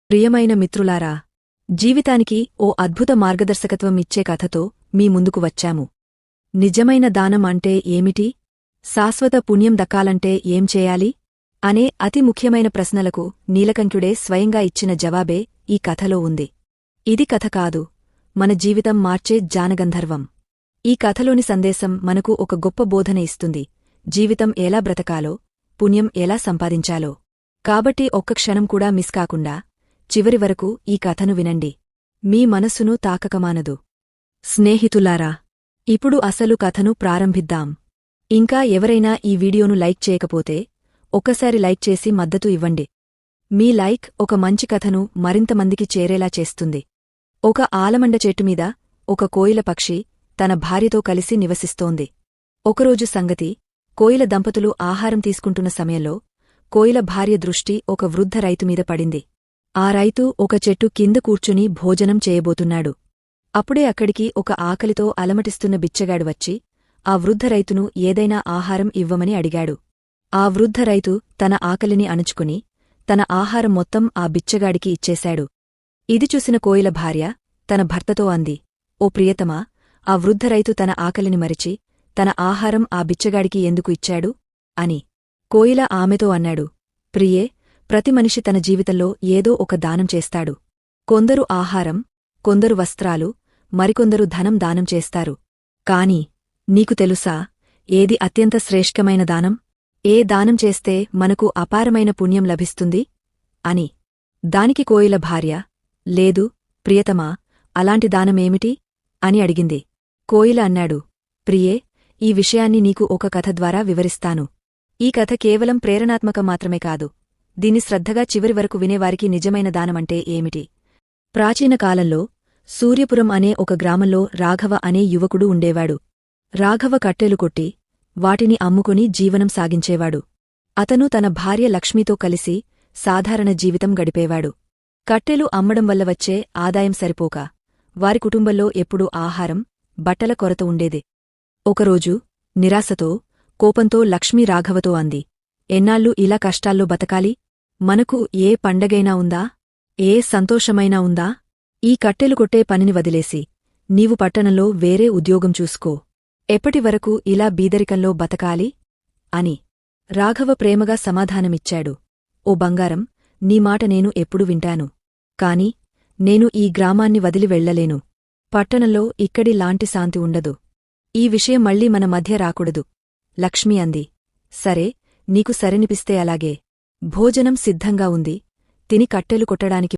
ప్రియమైన మిత్రులారా, జీవితానికి ఓ అద్భుత మార్గదర్శకత్వం ఇచ్చే కథతో మీ ముందుకు వచ్చాము. నిజమైన దానం అంటే ఏమిటి? శాశ్వత పుణ్యం దక్కాలంటే ఏం చేయాలి? అనే అతి ముఖ్యమైన ప్రశ్నలకు నీలకంఠుడే స్వయంగా ఇచ్చిన జవాబే ఈ కథలో ఉంది. ఇది కథ కాదు, మన జీవితం మార్చే జ్ఞానగంధర్వం. ఈ కథలోని సందేశం మనకు ఒక గొప్ప బోధన ఇస్తుంది: జీవితం ఎలా బ్రతకాలో, పుణ్యం ఎలా సంపాదించాలో. కాబట్టి ఒక్క క్షణం కూడా మిస్ కాకుండా చివరి వరకు ఈ కథను వినండి. మీ మనస్సును తాకకమానదు. స్నేహితులారా, ఇప్పుడు అసలు కథను ప్రారంభిద్దాం. ఇంకా ఎవరైనా ఈ వీడియోను లైక్ చేయకపోతే ఒక్కసారి లైక్ చేసి మద్దతు ఇవ్వండి. మీ లైక్ ఒక మంచి కథను మరింత మందికి చేరేలా చేస్తుంది. ఒక ఆలమండ చెట్టుమీద ఒక కోయిల పక్షి తన భార్యతో కలిసి నివసిస్తోంది. ఒకరోజు సంగతి, కోయిల దంపతులు ఆహారం తీసుకుంటున్న సమయంలో కోయిల భార్య దృష్టి ఒక వృద్ధ రైతుమీద పడింది. ఆ రైతు ఒక చెట్టు కింద కూర్చుని భోజనం చేయబోతున్నాడు. అప్పుడే అక్కడికి ఒక ఆకలితో అలమటిస్తున్న బిచ్చగాడు వచ్చి ఆ వృద్ధ రైతును ఏదైనా ఆహారం ఇవ్వమని అడిగాడు. ఆ వృద్ధ రైతు తన ఆకలిని అణుచుకుని తన ఆహారం మొత్తం ఆ బిచ్చగాడికి ఇచ్చేశాడు. ఇది చూసిన కోయిల భార్య తన భర్తతో అంది: ఓ ప్రియతమా, ఆ వృద్ధ రైతు తన ఆకలిని మరిచి తన ఆహారం ఆ బిచ్చగాడికి ఎందుకు ఇచ్చాడు అని. కోయిల ఆమెతో అన్నాడు: ప్రియే, ప్రతి మనిషి తన జీవితంలో ఏదో ఒక దానం చేస్తాడు. కొందరు ఆహారం, కొందరు వస్త్రాలు, మరికొందరు ధనం దానం చేస్తారు. కాని నీకు తెలుసా, ఏది అత్యంత శ్రేష్ఠమైన దానం? ఏ దానం చేస్తే మనకు అపారమైన పుణ్యం లభిస్తుంది అని. దానికి కోయిల భార్య: లేదు ప్రియతమా, అలాంటి దానమేమిటి అని అడిగింది. కోయిల అన్నాడు: ప్రియే, ఈ విషయాన్ని నీకు ఒక కథ ద్వారా వివరిస్తాను. ఈ కథ కేవలం ప్రేరణాత్మకం మాత్రమే కాదు, దీన్ని శ్రద్ధగా చివరి వరకు వినేవారికి నిజమైన దానమంటే ఏమిటి. ప్రాచీన కాలంలో సూర్యపురం అనే ఒక గ్రామంలో రాఘవ అనే యువకుడు ఉండేవాడు. రాఘవ కట్టెలు కొట్టి వాటిని అమ్ముకుని జీవనం సాగించేవాడు. అతను తన భార్య లక్ష్మితో కలిసి సాధారణ జీవితం గడిపేవాడు. కట్టెలు అమ్మడం వల్ల వచ్చే ఆదాయం సరిపోక వారి కుటుంబంలో ఎప్పుడూ ఆహారం, బట్టల కొరత ఉండేది. ఒకరోజు నిరాశతో, కోపంతో లక్ష్మి రాఘవతో అంది: ఎన్నాళ్ళు ఇలా కష్టాల్లో బతకాలి? మనకు ఏ పండగైనా ఉందా? ఏ సంతోషమైనా ఉందా? ఈ కట్టెలు కొట్టే పనిని వదిలేసి నీవు పట్టణంలో వేరే ఉద్యోగం చూసుకో. ఎప్పటివరకు ఇలా బీదరికంలో బతకాలి అని. రాఘవ ప్రేమగా సమాధానమిచ్చాడు: ఓ బంగారం, నీ మాట నేను ఎప్పుడు వింటాను. కాని నేను ఈ గ్రామాన్ని వదిలి వెళ్లలేను. పట్టణంలో ఇక్కడి లాంటి శాంతి ఉండదు. ఈ విషయం మళ్ళీ మన మధ్య రాకూడదు. లక్ష్మి అంది: సరే, నీకు సరినిపిస్తే అలాగే. భోజనం సిద్ధంగా ఉంది, తిని కట్టెలు కొట్టడానికి